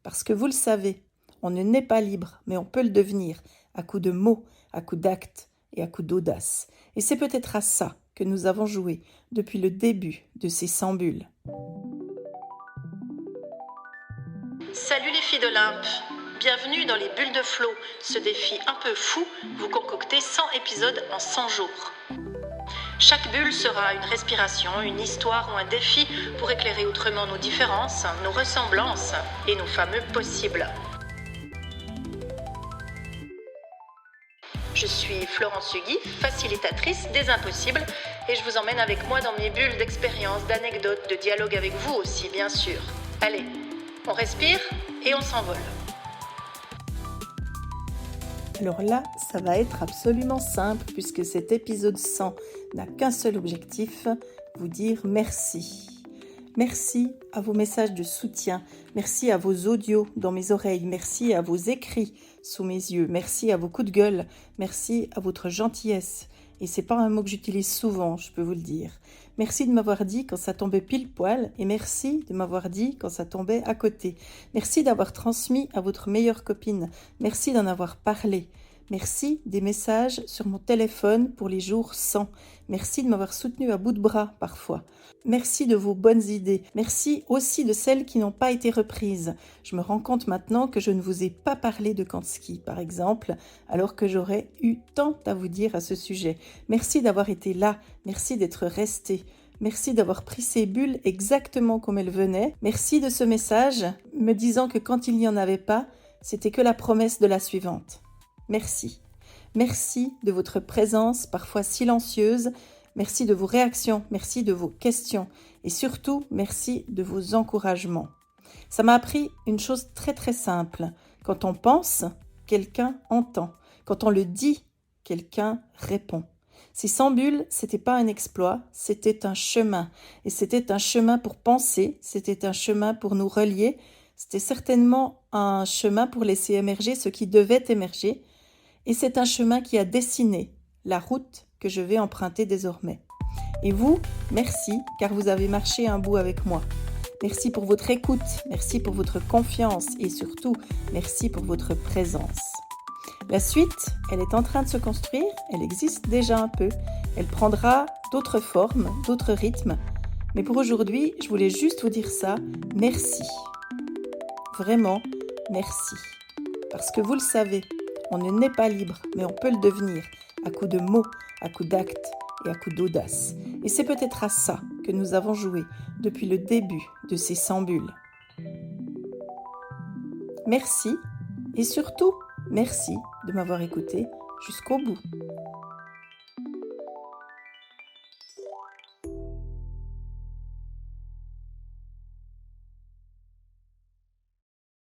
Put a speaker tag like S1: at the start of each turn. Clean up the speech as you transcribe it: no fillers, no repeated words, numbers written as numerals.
S1: Parce que vous le savez, on ne naît pas libre, mais on peut le devenir, à coups de mots, à coups d'actes et à coups d'audace. Et c'est peut-être à ça que nous avons joué depuis le début de ces 100 bulles.
S2: Salut les filles d'Olympe, bienvenue dans les bulles de flow, ce défi un peu fou, vous concoctez 100 épisodes en 100 jours. Chaque bulle sera une respiration, une histoire ou un défi pour éclairer autrement nos différences, nos ressemblances et nos fameux possibles. Je suis Florence Hugui, facilitatrice des impossibles, et je vous emmène avec moi dans mes bulles d'expériences, d'anecdotes, de dialogue avec vous aussi, bien sûr. Allez, on respire et on s'envole.
S1: Alors là, ça va être absolument simple puisque cet épisode 100 n'a qu'un seul objectif, vous dire merci. Merci à vos messages de soutien, merci à vos audios dans mes oreilles, merci à vos écrits sous mes yeux, merci à vos coups de gueule, merci à votre gentillesse. Et c'est pas un mot que j'utilise souvent, je peux vous le dire. Merci de m'avoir dit quand ça tombait pile poil et merci de m'avoir dit quand ça tombait à côté. Merci d'avoir transmis à votre meilleure copine. Merci d'en avoir parlé. Merci des messages sur mon téléphone pour les jours 100. Merci de m'avoir soutenu à bout de bras parfois. Merci de vos bonnes idées. Merci aussi de celles qui n'ont pas été reprises. Je me rends compte maintenant que je ne vous ai pas parlé de Kansky, par exemple, alors que j'aurais eu tant à vous dire à ce sujet. Merci d'avoir été là. Merci d'être resté. Merci d'avoir pris ces bulles exactement comme elles venaient. Merci de ce message me disant que quand il n'y en avait pas, c'était que la promesse de la suivante. Merci. Merci de votre présence, parfois silencieuse. Merci de vos réactions, merci de vos questions et surtout, merci de vos encouragements. Ça m'a appris une chose très très simple. Quand on pense, quelqu'un entend. Quand on le dit, quelqu'un répond. Ces 100 bulles, c'était pas un exploit, c'était un chemin. Et c'était un chemin pour penser, c'était un chemin pour nous relier. C'était certainement un chemin pour laisser émerger ce qui devait émerger. Et c'est un chemin qui a dessiné la route que je vais emprunter désormais. Et vous, merci, car vous avez marché un bout avec moi. Merci pour votre écoute, merci pour votre confiance et surtout, merci pour votre présence. La suite, elle est en train de se construire, elle existe déjà un peu. Elle prendra d'autres formes, d'autres rythmes. Mais pour aujourd'hui, je voulais juste vous dire ça, merci. Vraiment, merci. Parce que vous le savez, on ne naît pas libre, mais on peut le devenir, à coups de mots, à coups d'actes et à coups d'audace. Et c'est peut-être à ça que nous avons joué depuis le début de ces 100 bulles. Merci et surtout, merci de m'avoir écouté jusqu'au bout.